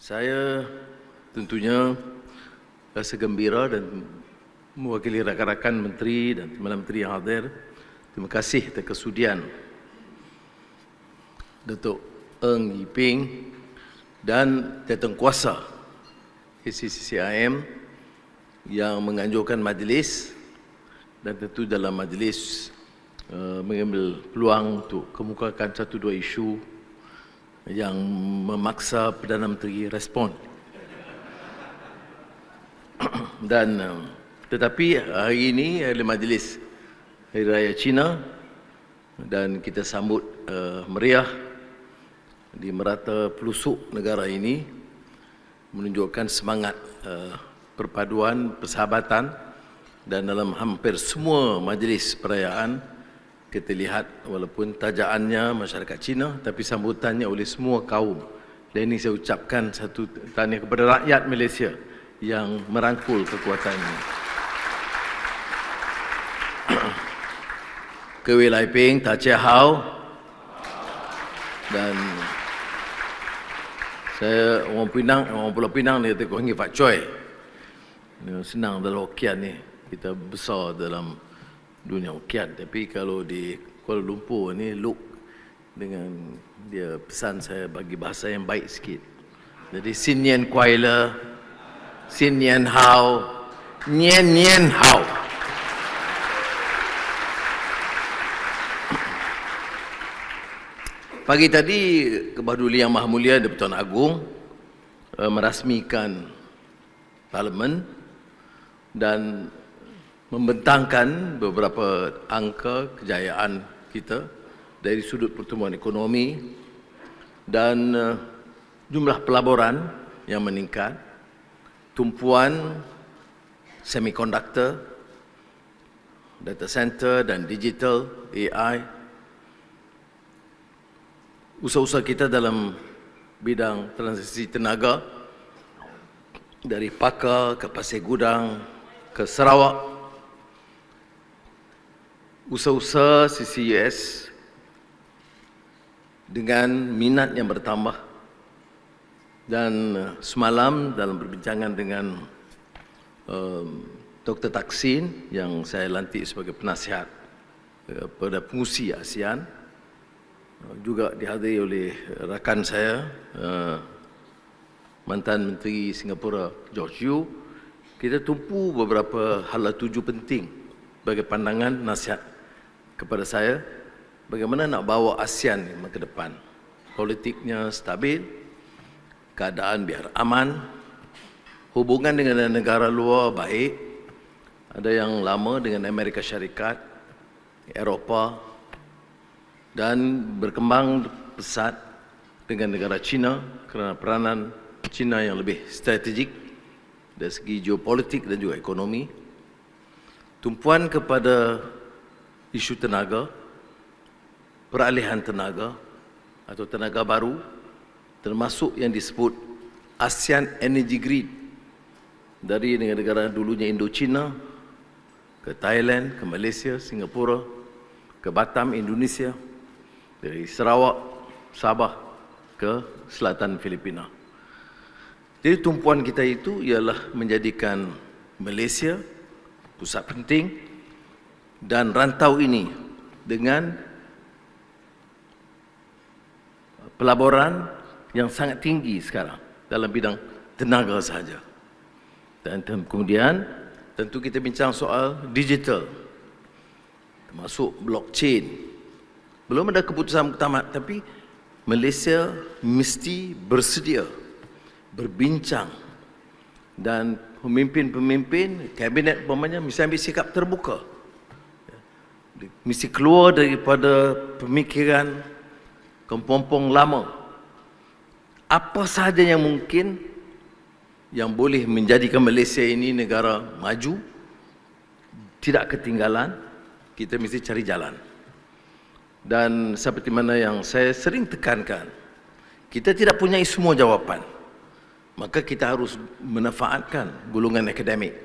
Saya tentunya rasa gembira dan mewakili rakan-rakan menteri dan menteri yang hadir. Terima kasih atas kesudian Datuk Eng Yiping dan Jawatan ACCCIM yang menganjurkan majlis, dan tentu dalam majlis mengambil peluang untuk kemukakan satu dua isu yang memaksa Perdana Menteri respon. Dan tetapi hari ini adalah majlis Hari Raya Cina dan kita sambut meriah di merata pelosok negara ini, menunjukkan semangat perpaduan, persahabatan, dan dalam hampir semua majlis perayaan kita lihat walaupun tajaannya masyarakat Cina tapi sambutannya oleh semua kaum. Dan ini saya ucapkan satu tahniah kepada rakyat Malaysia yang merangkul kekuatan ini. Kewe Lai Ping, Ta Chia Hao, dan saya orang Pulau Pinang ni kata kau ingat Pak Choi. Senang dalam Hokian ni, kita besar dalam dunia Hokian, tapi kalau di Kuala Lumpur ni look dengan dia pesan saya bagi bahasa yang baik sikit. Jadi Sin Yen Kuai Le, Sin Yen Hao, Nien Nien Hao. Pagi tadi Kebahaduli Yang Maha Mulia Di-Pertuan Agong merasmikan Parlimen dan membentangkan beberapa angka kejayaan kita dari sudut pertumbuhan ekonomi dan jumlah pelaburan yang meningkat, tumpuan semikonduktor, data center dan digital, AI, usaha-usaha kita dalam bidang transisi tenaga dari Pakar ke Pasir Gudang ke Sarawak, usaha-usaha CCUS dengan minat yang bertambah. Dan semalam dalam perbincangan dengan Dr. Taksin yang saya lantik sebagai penasihat kepada pengusi ASEAN, juga dihadiri oleh rakan saya mantan Menteri Singapura George Yeo, kita tumpu beberapa hala tuju penting bagi pandangan nasihat kepada saya bagaimana nak bawa ASEAN ke depan. Politiknya stabil, keadaan biar aman, hubungan dengan negara luar baik, ada yang lama dengan Amerika Syarikat, Eropah, dan berkembang pesat dengan negara China kerana peranan China yang lebih strategik dari segi geopolitik dan juga ekonomi. Tumpuan kepada isu tenaga, peralihan tenaga atau tenaga baru, termasuk yang disebut ASEAN Energy Grid, dari negara-negara dulunya Indochina ke Thailand, ke Malaysia, Singapura, ke Batam, Indonesia, dari Sarawak, Sabah ke selatan Filipina. Jadi tumpuan kita itu ialah menjadikan Malaysia pusat penting dan rantau ini dengan pelaburan yang sangat tinggi sekarang dalam bidang tenaga sahaja. Dan kemudian tentu kita bincang soal digital, termasuk blockchain. Belum ada keputusan muktamad, tapi Malaysia mesti bersedia berbincang dan pemimpin-pemimpin kabinet umpamanya mesti ambil sikap terbuka, mesti keluar daripada pemikiran kepompong lama. Apa sahaja yang mungkin yang boleh menjadikan Malaysia ini negara maju, tidak ketinggalan, kita mesti cari jalan. Dan seperti mana yang saya sering tekankan, kita tidak punya semua jawapan, maka kita harus memanfaatkan golongan akademik,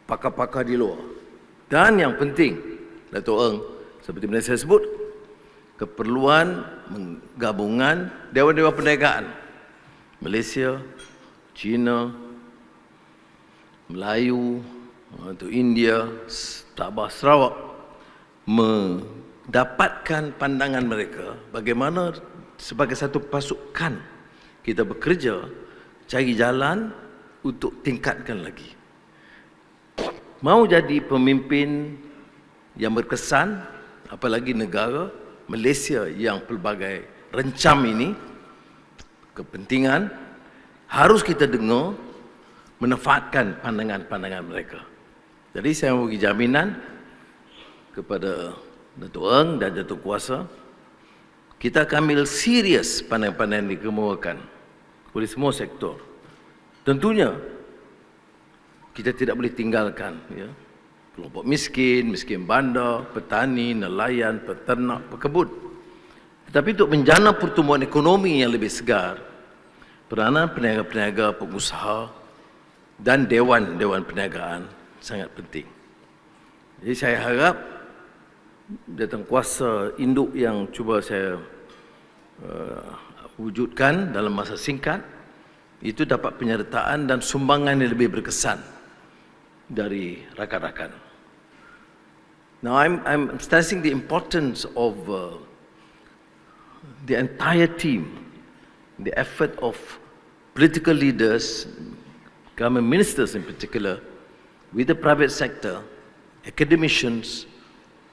pakar-pakar di luar. Dan yang penting, Dato' Eng, seperti mana saya sebut, keperluan Gabungan Dewan Perniagaan Malaysia, China, Melayu, atau India, Sabah, Sarawak mendapatkan pandangan mereka bagaimana sebagai satu pasukan kita bekerja cari jalan untuk tingkatkan lagi. Mau jadi pemimpin yang berkesan, apalagi negara Malaysia yang pelbagai rencam ini, kepentingan, harus kita dengar, menefatkan pandangan-pandangan mereka. Jadi saya bagi jaminan kepada Datuk Eng dan Datuk Kuasa, kita akan ambil serius pandangan-pandangan yang dikemukakan oleh semua sektor. Tentunya, kita tidak boleh tinggalkan ya, kelompok miskin, miskin bandar, petani, nelayan, peternak, pekebun. Tetapi untuk menjana pertumbuhan ekonomi yang lebih segar, peranan peniaga-peniaga, pengusaha dan dewan-dewan perniagaan sangat penting. Jadi saya harap datang kuasa induk yang cuba saya wujudkan dalam masa singkat itu dapat penyertaan dan sumbangan yang lebih berkesan dari rakan-rakan. Now I'm stressing the importance of the entire team, the effort of political leaders, government ministers in particular, with the private sector, academicians,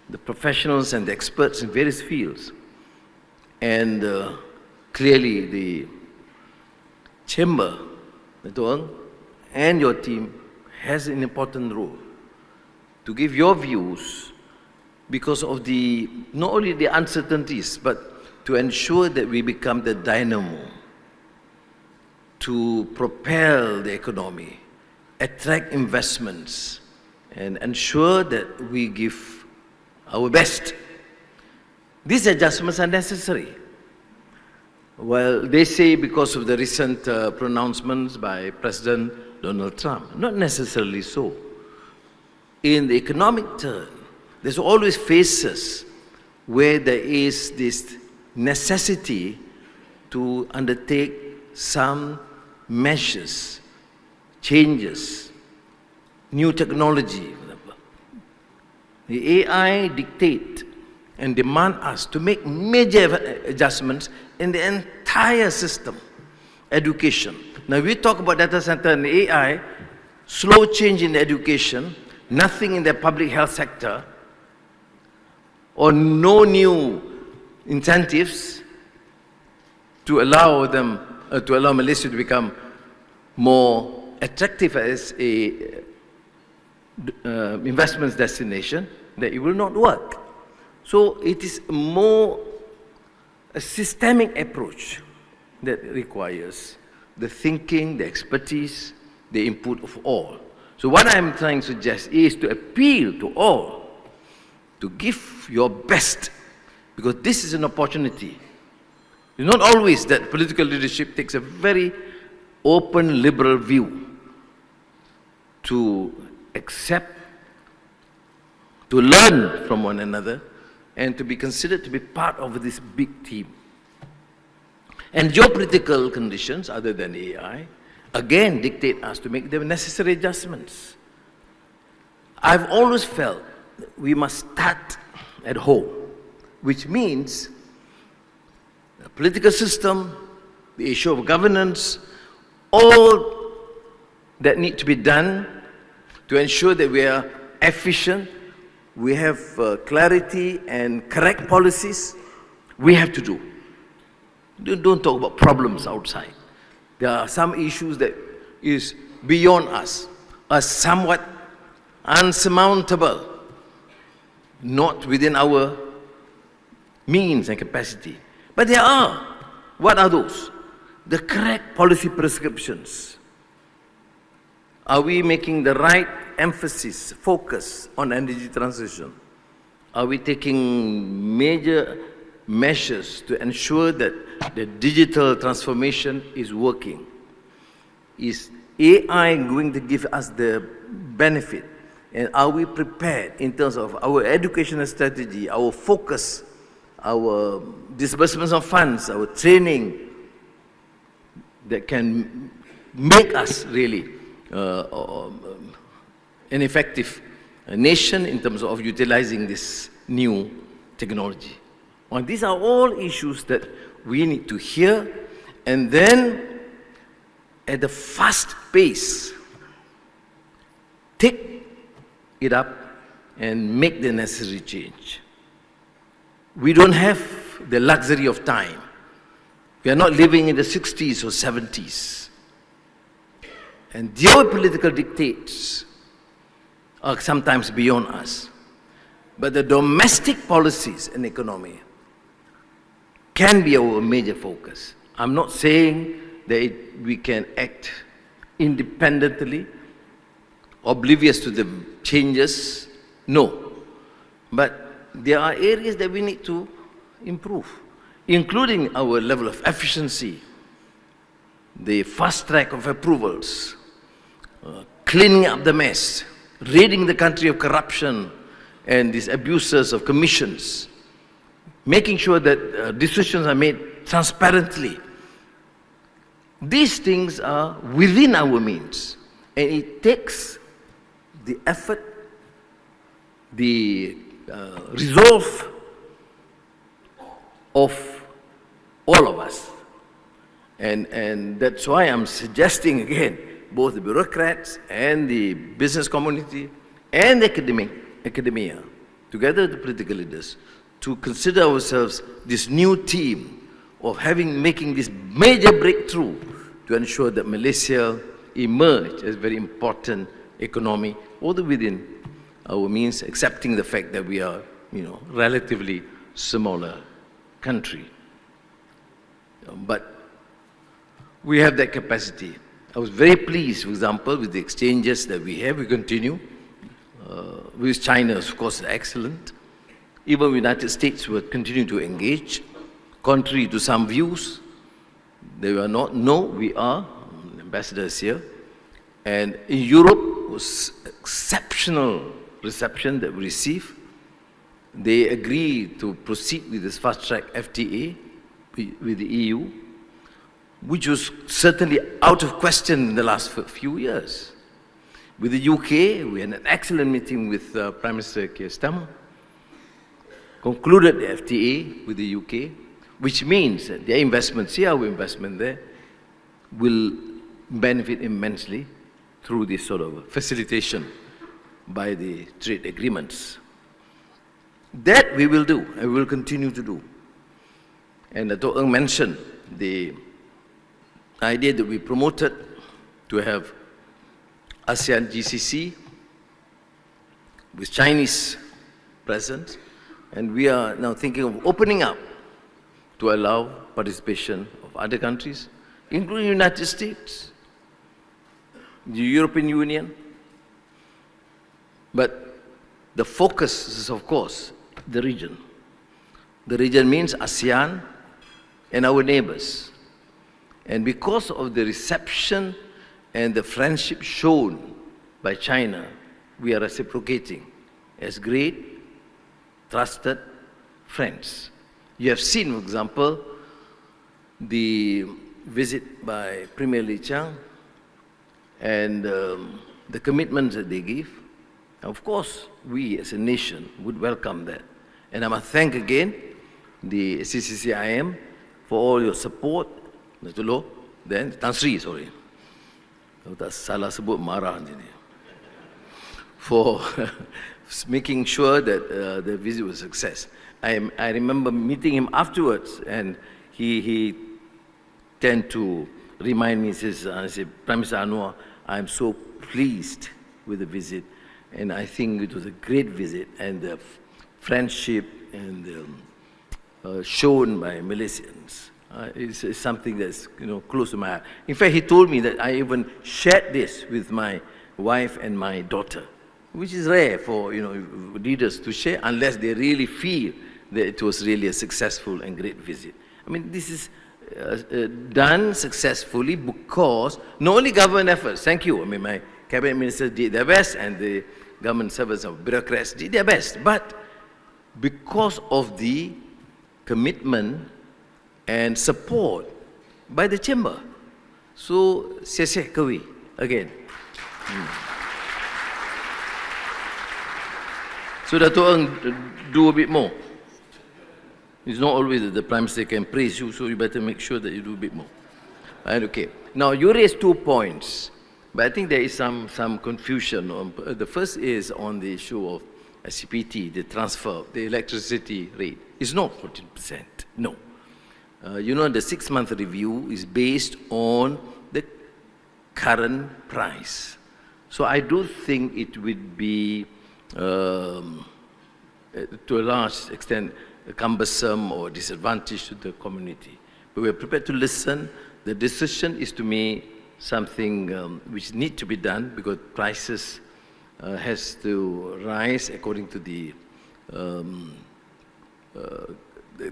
the professionals and the experts in various fields, and clearly the chamber, and your team has an important role to give your views because of the, not only the uncertainties, but to ensure that we become the dynamo to propel the economy, attract investments, and ensure that we give our best. These adjustments are necessary. Well, they say because of the recent pronouncements by President Donald Trump. Not necessarily so. In the economic term, there's always phases where there is this necessity to undertake some measures, changes, new technology. The AI dictate and demand us to make major adjustments in the entire system, education. Now we talk about data center and AI, slow change in education, nothing in the public health sector, or no new incentives to allow them, to allow Malaysia to become more attractive as a investment destination, that it will not work. So it is more a systemic approach that requires the thinking, the expertise, the input of all. So what I'm trying to suggest is to appeal to all to give your best, because this is an opportunity. It's not always that political leadership takes a very open, liberal view to accept, to learn from one another, and to be considered to be part of this big team. And geopolitical conditions, other than AI, again dictate us to make the necessary adjustments. I've always felt that we must start at home, which means the political system, the issue of governance, all that need to be done to ensure that we are efficient, we have clarity and correct policies, we have to do. Don't talk about problems outside. There are some issues that is beyond us, are somewhat unsurmountable, not within our means and capacity. But there are. What are those? The correct policy prescriptions. Are we making the right emphasis, focus on energy transition? Are we taking major measures to ensure that the digital transformation is working? Is AI going to give us the benefit? And are we prepared in terms of our educational strategy, our focus, our disbursements of funds, our training, that can make us really an effective nation in terms of utilizing this new technology. Well, these are all issues that we need to hear, and then at a fast pace, take it up and make the necessary change. We don't have the luxury of time. We are not living in the 60s or 70s. And geopolitical dictates are sometimes beyond us. But the domestic policies and economy can be our major focus. I'm not saying that we can act independently, oblivious to the changes. No. But there are areas that we need to improve, including our level of efficiency, the fast track of approvals, cleaning up the mess, ridding the country of corruption and these abuses of commissions, making sure that decisions are made transparently. These things are within our means, and it takes the effort, the resolve of all of us. And that's why I'm suggesting again, both the bureaucrats and the business community and academia, together with the political leaders, to consider ourselves this new team of making this major breakthrough to ensure that Malaysia emerge as a very important economy, although within our means, accepting the fact that we are, relatively smaller country. But we have that capacity. I was very pleased, for example, with the exchanges that we have. We continue. With China, of course, excellent. Even the United States will continue to engage, contrary to some views. They were not. No, we are. Ambassadors here. And in Europe, was exceptional reception that we received. They agreed to proceed with this fast-track FTA with the EU, which was certainly out of question in the last few years. With the UK, we had an excellent meeting with Prime Minister Keir Starmer, concluded the FTA with the UK, which means that their investment, our investment there, will benefit immensely through this sort of facilitation by the trade agreements. That we will do, and we will continue to do. And Dato' Ng mentioned the idea that we promoted to have ASEAN GCC with Chinese presence, and we are now thinking of opening up to allow participation of other countries, including the United States, the European Union. But the focus is, of course, the region. The region means ASEAN and our neighbors. And because of the reception and the friendship shown by China, we are reciprocating as great, trusted friends. You have seen, for example, the visit by Premier Lee Chiang and the commitments that they give. Of course, we as a nation would welcome that. And I must thank again the ACCCIM for all your support. Dato' Loh, then Tan Sri, sorry. Kalau tak salah sebut marah jadi. For making sure that the visit was a success. I remember meeting him afterwards, and he tend to remind me, he says, Prime Minister Anwar, I'm so pleased with the visit, and I think it was a great visit, and the friendship and shown by Malaysians is something that's close to my heart. In fact, he told me that I even shared this with my wife and my daughter, which is rare for leaders to share unless they really feel that it was really a successful and great visit. I mean, this is done successfully because not only government efforts, thank you, I mean, my cabinet ministers did their best and the government servants and bureaucrats did their best, but because of the commitment and support by the chamber. So, sesek kawi again. So Dato' Ng, do a bit more. It's not always that the Prime Minister can praise you, so you better make sure that you do a bit more. Right, okay. Now, you raised 2 points, but I think there is some confusion. The first is on the issue of CPT, the transfer, the electricity rate. It's not 14%, no. You know, the 6-month review is based on the current price. So I do think it would be, to a large extent, cumbersome or disadvantage to the community. But we're prepared to listen. The decision is to me something which needs to be done because prices has to rise according to the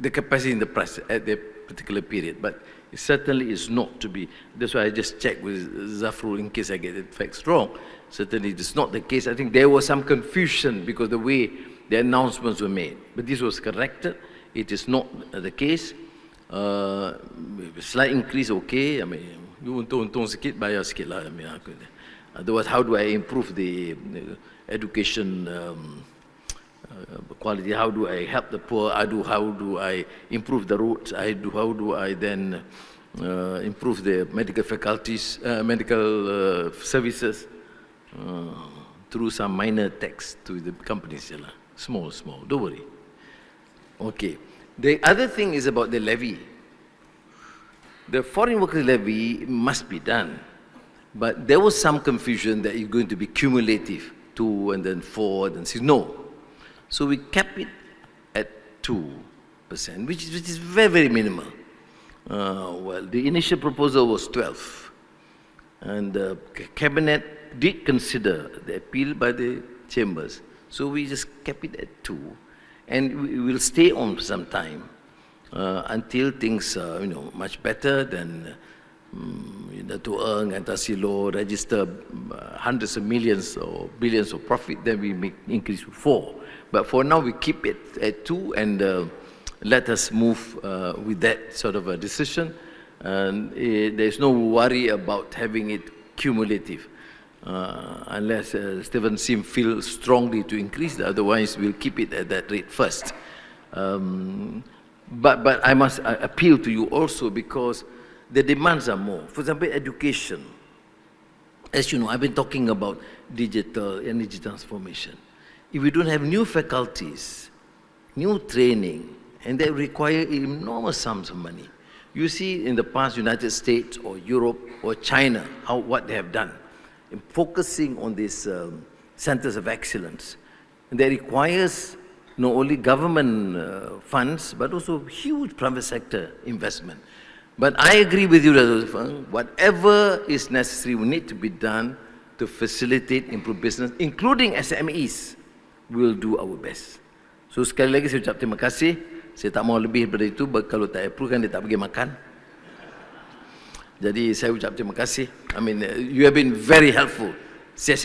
capacity in the price at that particular period. But it certainly is not to be. That's why I just checked with Zafrul in case I get the facts wrong. Certainly it is not the case. I think there was some confusion because the way the announcements were made. But this was corrected. It is not the case. Slight increase, okay. I mean, you untung sikit, bayar sikit lah. I mean, otherwise, how do I improve the education quality? How do I help the poor? How do I improve the roads? How do I then improve the medical faculties, medical services through some minor tax to the companies? Small, don't worry. Okay. The other thing is about the levy. The foreign workers levy must be done. But there was some confusion that it's going to be cumulative, 2 and then 4 and 6. No. So we kept it at 2%, which is very, very minimal. Well, the initial proposal was 12. And the Cabinet did consider the appeal by the chambers. So we just kept it at 2. And we will stay on for some time until things are much better than Dato' Ng and Tasilo register hundreds of millions or billions of profit, then we make increase to 4. But for now, we keep it at 2 and let us move with that sort of a decision. And there's no worry about having it cumulative. Unless Stephen Sim feels strongly to increase, otherwise we'll keep it at that rate first. But I must appeal to you also because the demands are more. For example, education. As you know, I've been talking about digital energy transformation. If we don't have new faculties, new training, and they require enormous sums of money. You see in the past, United States or Europe or China, what they have done. In focusing on these centers of excellence. And that requires not only government funds, but also huge private sector investment. But I agree with you, whatever is necessary will need to be done to facilitate, improve business, including SMEs. We'll do our best. So sekali lagi saya ucap terima kasih. Saya tak mau lebih daripada itu, kalau tak approve kan dia tak pergi makan. Jadi saya ucap terima kasih. I mean, you have been very helpful. Saya